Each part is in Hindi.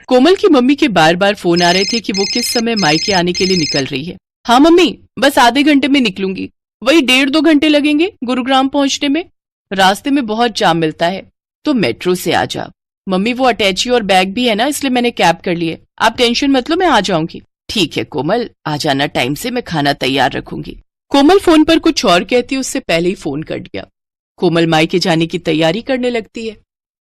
कोमल की मम्मी के बार बार फोन आ रहे थे कि वो किस समय मायके आने के लिए निकल रही है। हाँ मम्मी, बस आधे घंटे में निकलूंगी, वही 1.5-2 घंटे लगेंगे गुरुग्राम पहुंचने में। रास्ते में बहुत जाम मिलता है, तो मेट्रो से आ जा। मम्मी वो अटैची और बैग भी है ना, इसलिए मैंने कैब कर ली है। आप टेंशन मत लो, मैं आ जाऊंगी। ठीक है कोमल, आ जाना टाइम से, मैं खाना तैयार रखूंगी। कोमल फोन पर कुछ और कहती उससे पहले ही फोन कट गया। कोमल मायके जाने की तैयारी करने लगती है।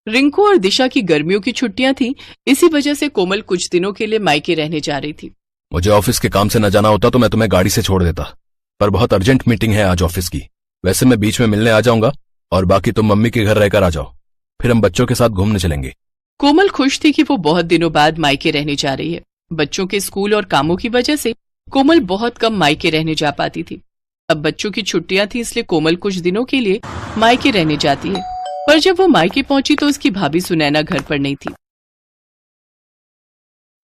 रिंकू और दिशा की गर्मियों की छुट्टियां थी, इसी वजह से कोमल कुछ दिनों के लिए मायके रहने जा रही थी। मुझे ऑफिस के काम से न जाना होता तो मैं तुम्हें गाड़ी से छोड़ देता, पर बहुत अर्जेंट मीटिंग है आज ऑफिस की। वैसे मैं बीच में मिलने आ जाऊंगा और बाकी तुम मम्मी के घर रहकर आ जाओ, फिर हम बच्चों के साथ घूमने चलेंगे। कोमल खुश थी कि वो बहुत दिनों बाद मायके रहने जा रही है। बच्चों के स्कूल और कामों की वजह से कोमल बहुत कम मायके रहने जा पाती थी। अब बच्चों की छुट्टियां थी, इसलिए कोमल कुछ दिनों के लिए मायके रहने जाती है। पर जब वो मायके पहुंची तो उसकी भाभी सुनैना घर पर नहीं थी।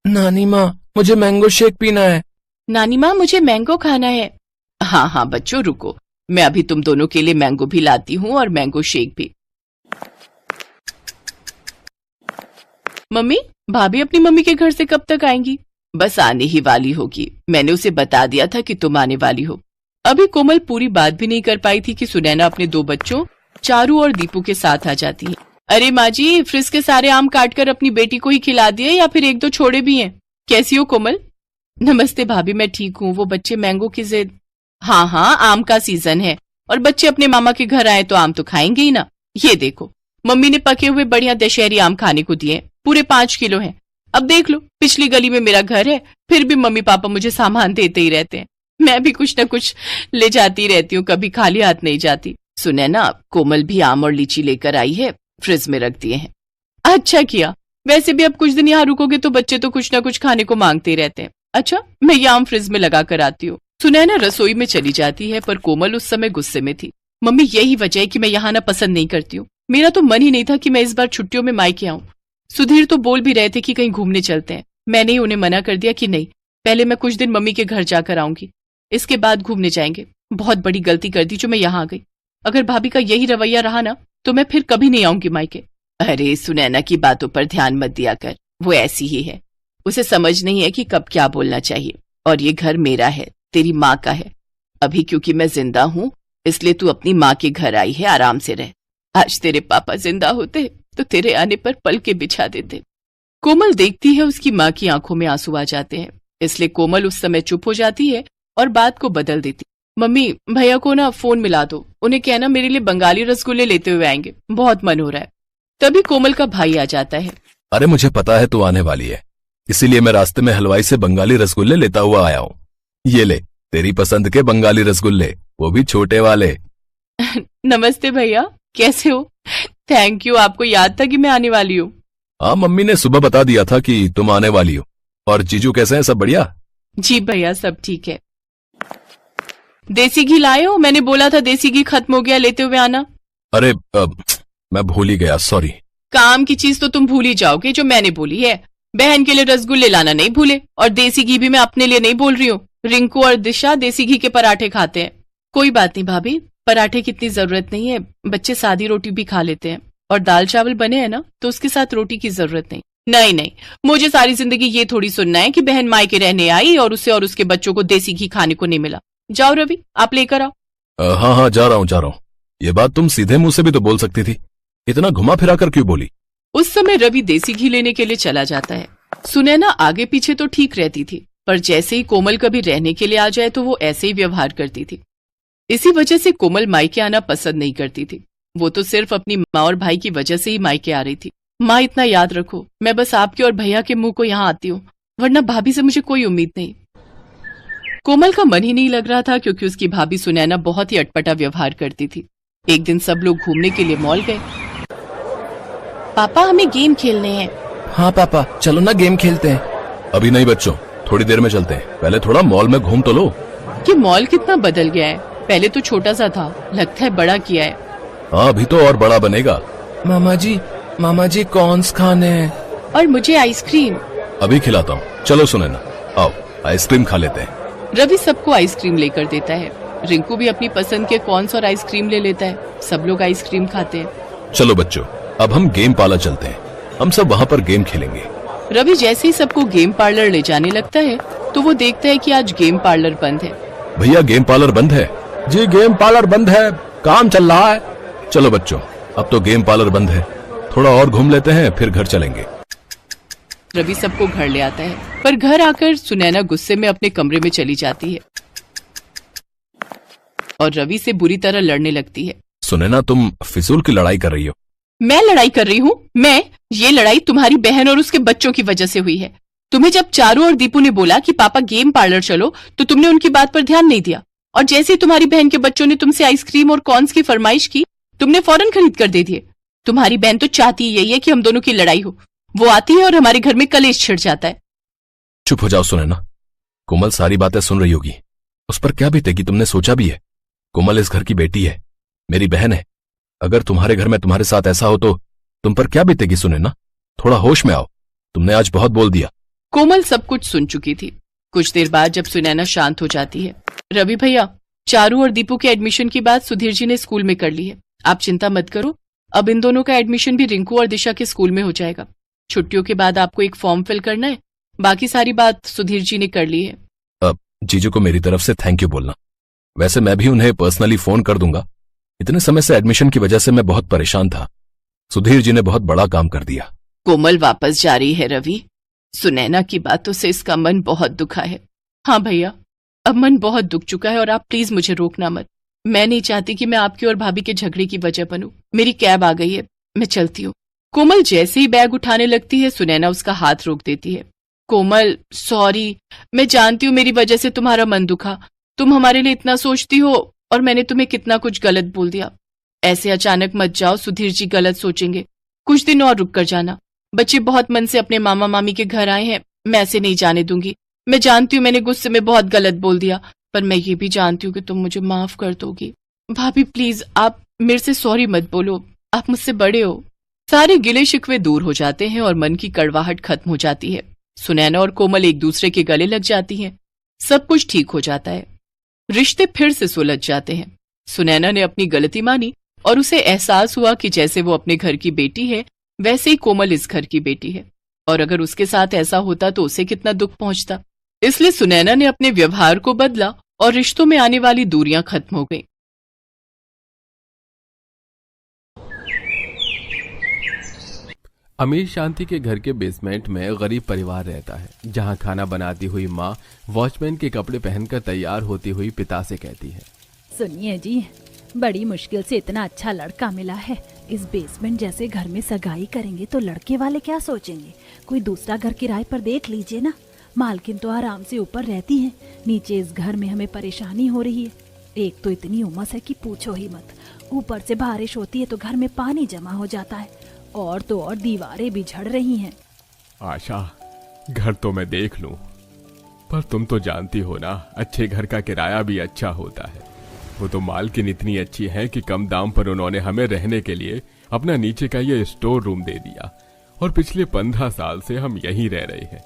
नानी माँ, मुझे मैंगो शेक पीना है। नानी माँ, मुझे मैंगो खाना है। हाँ हाँ बच्चों रुको, मैं अभी तुम दोनों के लिए मैंगो भी लाती हूँ और मैंगो शेक भी। मम्मी, भाभी अपनी मम्मी के घर से कब तक आएंगी? बस आने ही वाली होगी, मैंने उसे बता दिया था कि तुम आने वाली हो। अभी कोमल पूरी बात भी नहीं कर पाई थी कि सुनैना अपने 2 बच्चों चारू और दीपू के साथ आ जाती है। अरे माँ जी, फ्रिज के सारे आम काटकर अपनी बेटी को ही खिला दिए या फिर 1-2 छोड़े भी हैं? कैसी हो कोमल? नमस्ते भाभी, मैं ठीक हूँ। वो बच्चे मैंगो की जिद। हाँ हाँ, आम का सीजन है और बच्चे अपने मामा के घर आए तो आम तो खाएंगे ही ना। ये देखो, मम्मी ने पके हुए बढ़िया दशहरी आम खाने को दिए, पूरे 5 किलो हैं। अब देख लो, पिछली गली में मेरा घर है, फिर भी मम्मी पापा मुझे सामान देते ही रहते हैं। मैं भी कुछ न कुछ ले जाती रहती हूँ, कभी खाली हाथ नहीं जाती। सुनैना, कोमल भी आम और लीची लेकर आई है, फ्रिज में रख दिए हैं। अच्छा किया, वैसे भी अब कुछ दिन यहाँ रुकोगे तो बच्चे तो कुछ न कुछ खाने को मांगते ही रहते हैं। अच्छा, मैं ये आम फ्रिज में लगा कर आती हूँ। सुनैना रसोई में चली जाती है, पर कोमल उस समय गुस्से में थी। मम्मी, यही वजह है कि मैं यहाँ आना पसंद नहीं करती हूँ। मेरा तो मन ही नहीं था कि मैं इस बार छुट्टियों में मायके आऊँ। सुधीर तो बोल भी रहे थे कि कहीं घूमने चलते हैं। मैंने ही उन्हें मना कर दिया कि नहीं, पहले मैं कुछ दिन मम्मी के घर जाकर आऊंगी, इसके बाद घूमने जाएंगे। बहुत बड़ी गलती कर दी जो मैं यहाँ आ गई। अगर भाभी का यही रवैया रहा ना तो मैं फिर कभी नहीं आऊंगी मायके। अरे सुनैना की बातों पर ध्यान मत दिया कर, वो ऐसी ही है। उसे समझ नहीं है कि कब क्या बोलना चाहिए, और ये घर मेरा है, तेरी माँ का है। अभी क्योंकि मैं जिंदा हूँ इसलिए तू अपनी माँ के घर आई है, आराम से रह। आज तेरे पापा जिंदा होते तो तेरे आने पर पल के बिछा देते। कोमल देखती है उसकी माँ की आंखों में आंसू आ जाते हैं, इसलिए कोमल उस समय चुप हो जाती है और बात को बदल देती। मम्मी, भैया को ना फोन मिला दो, उन्हें कहना मेरे लिए बंगाली रसगुल्ले लेते हुए आएंगे, बहुत मन हो रहा है। तभी कोमल का भाई आ जाता है। अरे मुझे पता है तू आने वाली है, इसीलिए मैं रास्ते में हलवाई से बंगाली रसगुल्ले लेता हुआ आया हूँ। ये ले, तेरी पसंद के बंगाली रसगुल्ले, वो भी छोटे वाले। नमस्ते भैया, कैसे हो? थैंक यू, आपको याद था कि मैं आने वाली हूँ। हाँ, मम्मी ने सुबह बता दिया था कि तुम आने वाली हो। और जीजू कैसे हैं, सब बढ़िया? जी भैया, सब ठीक है। देसी घी लाए हो? मैंने बोला था देसी घी खत्म हो गया, लेते हुए आना। अरे मैं भूल ही गया, सॉरी। काम की चीज तो तुम भूल ही जाओगे जो मैंने बोली है। बहन के लिए रसगुल्ले लाना नहीं भूले, और देसी घी भी मैं अपने लिए नहीं बोल रही हूँ। रिंकू और दिशा देसी घी के पराठे खाते हैं। कोई बात नहीं भाभी, पराठे की इतनी जरूरत नहीं है, बच्चे सादी रोटी भी खा लेते हैं, और दाल चावल बने हैं ना तो उसके साथ रोटी की जरूरत नहीं। नहीं नहीं, मुझे सारी जिंदगी ये थोड़ी सुनना है कि बहन मायके रहने आई और उसे और उसके बच्चों को देसी घी खाने को नहीं मिला। जाओ रवि, आप लेकर आओ। हाँ, जा रहा हूँ। ये बात तुम सीधे मुंह से भी तो बोल सकती थी, इतना घुमा फिरा कर क्यों बोली? उस समय रवि देसी घी लेने के लिए चला जाता है। सुनैना आगे पीछे तो ठीक रहती थी, पर जैसे ही कोमल कभी रहने के लिए आ जाए तो वो ऐसे ही व्यवहार करती थी। इसी वजह से कोमल मायके आना पसंद नहीं करती थी। वो तो सिर्फ अपनी माँ और भाई की वजह से ही मायके आ रही थी। माँ, इतना याद रखो, मैं बस आपके और भैया के मुंह को यहाँ आती हूँ, वरना भाभी से मुझे कोई उम्मीद नहीं। कोमल का मन ही नहीं लग रहा था, क्योंकि उसकी भाभी सुनैना बहुत ही अटपटा व्यवहार करती थी। एक दिन सब लोग घूमने के लिए मॉल गए। पापा, हमें गेम खेलने हैं। हाँ पापा, चलो ना गेम खेलते हैं। अभी नहीं बच्चों, थोड़ी देर में चलते हैं, पहले थोड़ा मॉल में घूम तो लो। ये मॉल कितना बदल गया है, पहले तो छोटा सा था, लगता है बड़ा किया है। हाँ, अभी तो और बड़ा बनेगा। मामा जी कॉर्न्स खाने हैं। और मुझे आइसक्रीम। अभी खिलाता हूँ, चलो सुनैना, आओ आइसक्रीम खा लेते हैं। रवि सबको आइसक्रीम लेकर देता है। रिंकू भी अपनी पसंद के कॉर्न्स और आइसक्रीम ले लेता है। सब लोग आइसक्रीम खाते हैं। चलो बच्चों, अब हम गेम पार्लर चलते हैं, हम सब वहाँ पर गेम खेलेंगे। रवि जैसे ही सबको गेम पार्लर ले जाने लगता है तो वो देखता है कि आज गेम पार्लर बंद है। भैया गेम पार्लर बंद है। जी गेम पार्लर बंद है, काम चल रहा है। चलो बच्चों, अब तो गेम पार्लर बंद है, थोड़ा और घूम लेते हैं फिर घर चलेंगे। रवि सबको घर ले आता है, पर घर आकर सुनैना गुस्से में अपने कमरे में चली जाती है और रवि से बुरी तरह लड़ने लगती है। सुनैना, तुम फिजूल की लड़ाई कर रही हो। मैं लड़ाई कर रही हूँ? ये लड़ाई तुम्हारी बहन और उसके बच्चों की वजह से हुई है। तुम्हें जब चारू और दीपू ने बोला कि पापा गेम पार्लर चलो तो तुमने उनकी बात पर ध्यान नहीं दिया, और जैसे ही तुम्हारी बहन के बच्चों ने तुमसे आइसक्रीम और कॉर्न्स की फरमाइश की तुमने फौरन खरीद कर दे दिए। तुम्हारी बहन तो चाहती यही है कि हम दोनों की लड़ाई हो। वो आती है और हमारे घर में कलेश छिड़ जाता है। चुप हो जाओ सुनैना, कोमल सारी बातें सुन रही होगी, उस पर क्या बीतेगी तुमने सोचा भी है? कोमल इस घर की बेटी है, मेरी बहन है। अगर तुम्हारे घर में तुम्हारे साथ ऐसा हो तो तुम पर क्या बीतेगी सुनैना? थोड़ा होश में आओ, तुमने आज बहुत बोल दिया। कोमल सब कुछ सुन चुकी थी। कुछ देर बाद जब सुनैना शांत हो जाती है, रवि भैया, चारू और दीपू के एडमिशन की बात सुधीर जी ने स्कूल में कर ली है। आप चिंता मत करो, अब इन दोनों का एडमिशन भी रिंकू और दिशा के स्कूल में हो जाएगा। छुट्टियों के बाद आपको एक फॉर्म फिल करना है, बाकी सारी बात सुधीर जी ने कर ली है। अब जीजू को मेरी तरफ से थैंक यू बोलना। वैसे मैं भी उन्हें पर्सनली फोन कर दूंगा। इतने समय से एडमिशन की वजह से मैं बहुत परेशान था। सुधीर जी ने बहुत बड़ा काम कर दिया। कोमल वापस जा रही है रवि। सुनैना की बातों से इसका मन बहुत दुखा है। हाँ भैया, अब मन बहुत दुख चुका है और आप प्लीज मुझे रोकना मत। मैं नहीं चाहती कि मैं आपकी और भाभी के झगड़े की वजह बनूं। मेरी कैब आ गई है, मैं चलती हूँ। कोमल जैसे ही बैग उठाने लगती है, सुनैना उसका हाथ रोक देती है। कोमल सॉरी, मैं जानती हूँ मेरी वजह से तुम्हारा मन दुखा। तुम हमारे लिए इतना सोचती हो और मैंने तुम्हें कितना कुछ गलत बोल दिया। ऐसे अचानक मत जाओ, सुधीर जी गलत सोचेंगे। कुछ दिन और रुक कर जाना। बच्चे बहुत मन से अपने मामा मामी के घर आए हैं, मैं ऐसे नहीं जाने दूंगी। मैं जानती हूँ मैंने गुस्से में बहुत गलत बोल दिया, पर मैं ये भी जानती हूँ कि तुम मुझे माफ कर दोगी। भाभी प्लीज आप मेरे से सॉरी मत बोलो, आप मुझसे बड़े हो। सारे गिले शिकवे दूर हो जाते हैं और मन की कड़वाहट खत्म हो जाती है। सुनैना और कोमल एक दूसरे के गले लग जाती हैं। सब कुछ ठीक हो जाता है। रिश्ते फिर से सुलझ जाते हैं। सुनैना ने अपनी गलती मानी और उसे एहसास हुआ कि जैसे वो अपने घर की बेटी है वैसे ही कोमल इस घर की बेटी है, और अगर उसके साथ ऐसा होता तो उसे कितना दुख पहुंचता। इसलिए सुनैना ने अपने व्यवहार को बदला और रिश्तों में आने वाली दूरियां खत्म हो गईं। अमीर शांति के घर के बेसमेंट में गरीब परिवार रहता है, जहां खाना बनाती हुई माँ वॉचमैन के कपड़े पहनकर तैयार होती हुई पिता से कहती है, सुनिए जी, बड़ी मुश्किल से इतना अच्छा लड़का मिला है। इस बेसमेंट जैसे घर में सगाई करेंगे तो लड़के वाले क्या सोचेंगे? कोई दूसरा घर किराए पर देख लीजिए ना। मालकिन तो आराम से ऊपर रहती हैं, नीचे इस घर में हमें परेशानी हो रही है। एक तो इतनी उमस है कि पूछो ही मत। ऊपर से बारिश होती है तो घर में पानी जमा हो जाता है, और तो और दीवारें भी झड़ रही हैं। आशा, घर तो मैं देख लूं, पर तुम तो जानती हो ना, अच्छे घर का किराया भी अच्छा होता है। वो तो मालकिन इतनी अच्छी है कि कम दाम पर उन्होंने हमें रहने के लिए अपना नीचे का ये स्टोर रूम दे दिया, और पिछले 15 साल से हम यहीं रह रहे हैं।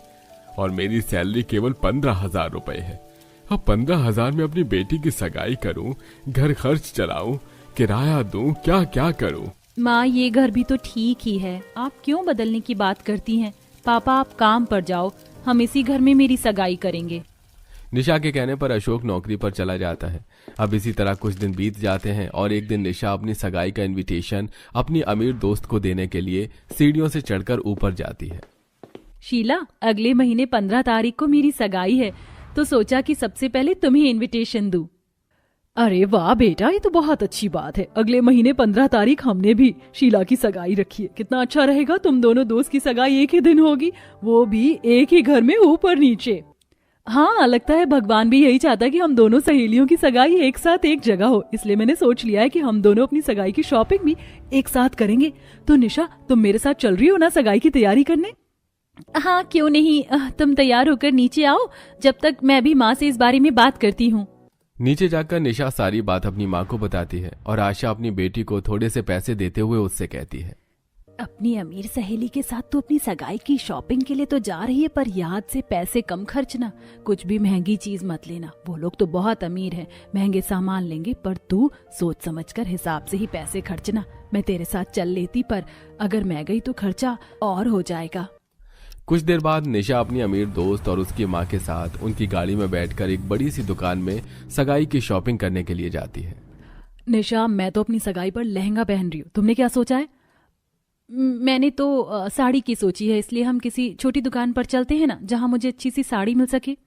और मेरी सैलरी केवल 15,000 रुपए है। अब 15,000 में अपनी बेटी की सगाई करूं, घर खर्च चलाऊं, किराया दूं, क्या क्या करूं? माँ, ये घर भी तो ठीक ही है, आप क्यों बदलने की बात करती हैं? पापा आप काम पर जाओ, हम इसी घर में मेरी सगाई करेंगे। निशा के कहने पर अशोक नौकरी पर चला जाता है। अब इसी तरह कुछ दिन बीत जाते हैं और एक दिन निशा अपनी सगाई का इनविटेशन अपनी अमीर दोस्त को देने के लिए सीढ़ियों से चढ़कर ऊपर जाती है। शीला, अगले महीने 15 तारीख को मेरी सगाई है, तो सोचा कि सबसे पहले तुम्हें इनविटेशन दूं। अरे वाह बेटा, ये तो बहुत अच्छी बात है। अगले महीने 15 तारीख हमने भी शीला की सगाई रखी है। कितना अच्छा रहेगा, तुम दोनों दोस्त की सगाई एक ही दिन होगी, वो भी एक ही घर में ऊपर नीचे। हाँ, लगता है भगवान भी यही चाहता है कि हम दोनों सहेलियों की सगाई एक साथ एक जगह हो। इसलिए मैंने सोच लिया है कि हम दोनों अपनी सगाई की शॉपिंग भी एक साथ करेंगे। तो निशा, तुम मेरे साथ चल रही हो ना सगाई की तैयारी करने? हाँ, क्यों नहीं। तुम तैयार होकर नीचे आओ, जब तक मैं भी माँ से इस बारे में बात करती हूँ। नीचे जाकर निशा सारी बात अपनी माँ को बताती है और आशा अपनी बेटी को थोड़े से पैसे देते हुए उससे कहती है, अपनी अमीर सहेली के साथ तो अपनी सगाई की शॉपिंग के लिए तो जा रही है, पर याद से पैसे कम खर्चना। कुछ भी महंगी चीज मत लेना। वो लोग तो बहुत अमीर हैं, महंगे सामान लेंगे, पर तू सोच समझकर हिसाब से ही पैसे खर्चना। मैं तेरे साथ चल लेती, पर अगर मैं गई तो खर्चा और हो जाएगा। कुछ देर बाद निशा अपनी अमीर दोस्त और उसकी माँ के साथ उनकी गाड़ी में बैठकर एक बड़ी सी दुकान में सगाई की शॉपिंग करने के लिए जाती है। निशा, मैं तो अपनी सगाई पर लहंगा पहन रही हूँ, तुमने क्या सोचा है? मैंने तो साड़ी की सोची है, इसलिए हम किसी छोटी दुकान पर चलते हैं ना, जहाँ मुझे अच्छी सी साड़ी मिल सके।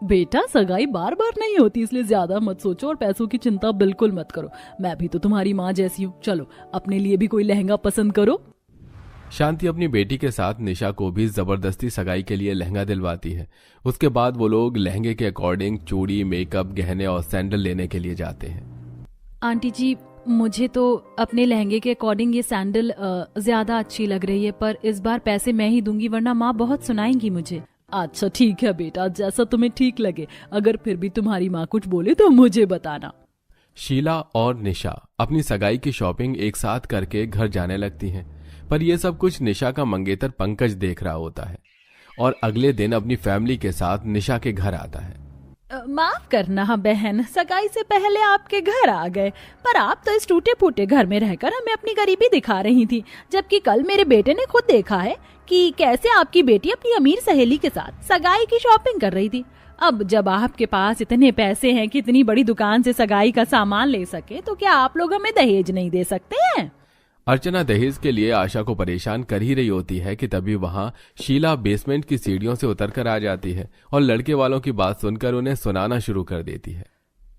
बेटा, सगाई बार बार नहीं होती, इसलिए ज्यादा मत सोचो और पैसों की चिंता बिल्कुल मत करो। मैं भी तो तुम्हारी माँ जैसी हूँ। चलो अपने लिए भी कोई लहंगा पसंद करो। शांति अपनी बेटी के साथ निशा को भी जबरदस्ती सगाई के लिए लहंगा दिलवाती है। उसके बाद वो लोग लहंगे के अकॉर्डिंग चूड़ी, मेकअप, गहने और सैंडल लेने के लिए जाते हैं। आंटी जी, मुझे तो अपने लहंगे के अकॉर्डिंग ये सैंडल ज्यादा अच्छी लग रही है, पर इस बार पैसे मैं ही दूंगी, वरना माँ बहुत सुनाएंगी मुझे। अच्छा ठीक है बेटा, जैसा तुम्हें ठीक लगे। अगर फिर भी तुम्हारी माँ कुछ बोले तो मुझे बताना। शीला और निशा अपनी सगाई की शॉपिंग एक साथ करके घर जाने लगती हैं, पर यह सब कुछ निशा का मंगेतर पंकज देख रहा होता है और अगले दिन अपनी फैमिली के साथ निशा के घर आता है। माफ करना बहन, सगाई से पहले आपके घर आ गए, पर आप तो इस टूटे फूटे घर में रहकर हमें अपनी गरीबी दिखा रही थी, जबकि कल मेरे बेटे ने खुद देखा है कि कैसे आपकी बेटी अपनी अमीर सहेली के साथ सगाई की शॉपिंग कर रही थी। अब जब आपके पास इतने पैसे हैं कि इतनी बड़ी दुकान से सगाई का सामान ले सके, तो क्या आप लोग हमें दहेज नहीं दे सकते हैं? अर्चना दहेज के लिए आशा को परेशान कर ही रही होती है कि तभी वहां शीला बेसमेंट की सीढ़ियों से उतरकर आ जाती है और लड़के वालों की बात सुनकर उन्हें सुनाना शुरू कर देती है।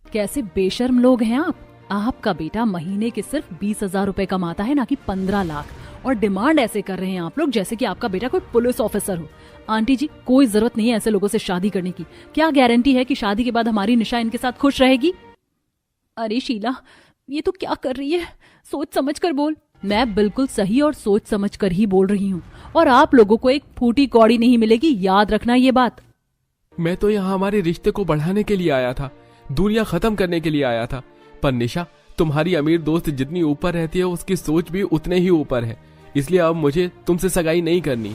कैसे बेशर्म लोग हैं आप। आपका बेटा महीने के सिर्फ 20,000 रुपए कमाता है, ना कि 15 लाख, और डिमांड ऐसे कर रहे हैं आप लोग जैसे कि आपका बेटा कोई पुलिस ऑफिसर हो। आंटी जी, कोई जरूरत नहीं है ऐसे लोगों से शादी करने की। क्या गारंटी है कि शादी के बाद हमारी निशा इनके साथ खुश रहेगी? अरे शीला, ये तो क्या कर रही है? सोच समझ कर बोल। मैं बिल्कुल सही और सोच समझ कर ही बोल रही हूँ, और आप लोगों को एक फूटी कौड़ी नहीं मिलेगी, याद रखना ये बात। मैं तो यहाँ हमारे रिश्ते को बढ़ाने के लिए आया था, दूरियां खत्म करने के लिए आया था, पर निशा, तुम्हारी अमीर दोस्त जितनी ऊपर रहती है उसकी सोच भी उतने ही ऊपर है, इसलिए अब मुझे तुमसे सगाई नहीं करनी।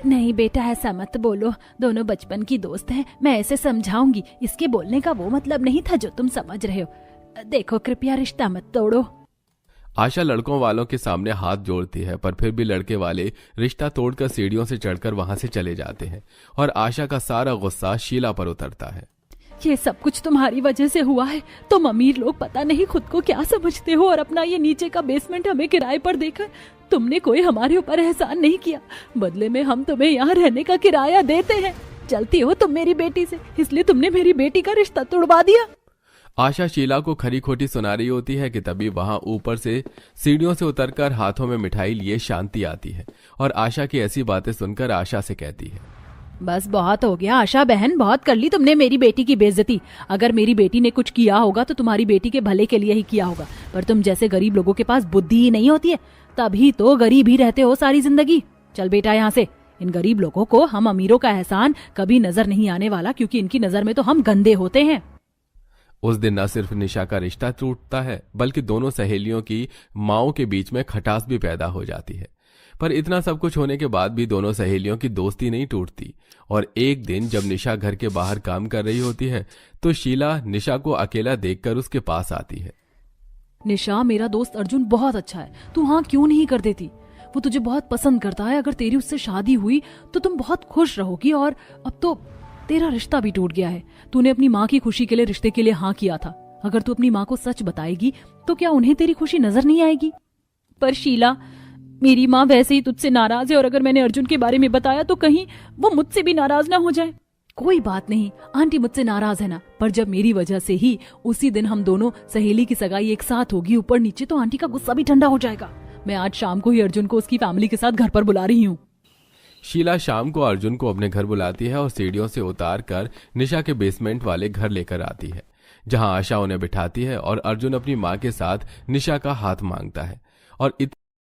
नहीं बेटा, ऐसा मत बोलो, दोनों बचपन की दोस्त हैं, मैं ऐसे समझाऊंगी। इसके बोलने का वो मतलब नहीं था जो तुम समझ रहे हो। देखो, कृपया रिश्ता मत तोड़ो। आशा लड़कों वालों के सामने हाथ जोड़ती है, पर फिर भी लड़के वाले रिश्ता तोड़कर सीढ़ियों से चढ़कर वहां से चले जाते हैं और आशा का सारा गुस्सा शीला पर उतरता है। ये सब कुछ तुम्हारी वजह से हुआ है। तुम अमीर लोग पता नहीं खुद को क्या समझते हो, और अपना ये नीचे का बेसमेंट हमें किराए पर देकर तुमने कोई हमारे ऊपर एहसान नहीं किया। बदले में हम तुम्हें यहाँ रहने का किराया देते हैं। चलती हो तुम मेरी बेटी से, इसलिए तुमने मेरी बेटी का रिश्ता तोड़वा दिया। आशा शीला को खरी खोटी सुना रही होती है कि तभी वहां ऊपर से सीढ़ियों से उतरकर हाथों में मिठाई लिए शांति आती है और आशा की ऐसी बातें सुनकर आशा से कहती है, बस बहुत हो गया आशा बहन, बहुत कर ली तुमने मेरी बेटी की बेइज्जती। अगर मेरी बेटी ने कुछ किया होगा तो तुम्हारी बेटी के भले के लिए ही किया होगा, पर तुम जैसे गरीब लोगों के पास बुद्धि ही नहीं होती है, तभी तो गरीब ही रहते हो सारी जिंदगी। चल बेटा यहाँ से। इन गरीब लोगों को हम अमीरों का एहसान कभी नजर नहीं आने वाला, क्योंकि इनकी नजर में तो हम गंदे होते हैं। उस दिन न सिर्फ निशा का रिश्ता टूटता है, बल्कि दोनों सहेलियों की माओं के बीच में खटास भी पैदा हो जाती है। पर इतना सब कुछ होने के बाद भी दोनों सहेलियों की दोस्ती नहीं टूटती, और एक दिन जब निशा घर के बाहर काम कर रही होती है तो शीला निशा को अकेला देखकर उसके पास आती है। निशा, मेरा दोस्त अर्जुन बहुत अच्छा है, तू हाँ क्यों नहीं कर देती? वो तुझे बहुत पसंद करता है। अगर तेरी उससे शादी हुई तो तुम बहुत खुश रहोगी, और अब तो तेरा रिश्ता भी टूट गया है। तूने अपनी माँ की खुशी के लिए रिश्ते के लिए हाँ किया था। अगर तू अपनी माँ को सच बताएगी तो क्या उन्हें तेरी खुशी नजर नहीं आएगी? पर शीला, मेरी माँ वैसे ही तुझसे नाराज है, और अगर मैंने अर्जुन के बारे में बताया तो कहीं वो मुझसे भी नाराज ना हो जाए। कोई बात नहीं, आंटी मुझसे नाराज है ना, पर जब मेरी वजह से ही उसी दिन हम दोनों सहेली की सगाई एक साथ होगी ऊपर नीचे, तो आंटी का गुस्सा भी ठंडा हो जाएगा। मैं आज शाम को ही अर्जुन को उसकी फैमिली के साथ घर पर बुला रही हूँ। शीला शाम को अर्जुन को अपने घर बुलाती है और सीढ़ियों से उतार कर निशा के बेसमेंट वाले घर लेकर आती है, जहां आशा उन्हें बिठाती है और अर्जुन अपनी माँ के साथ निशा का हाथ मांगता है और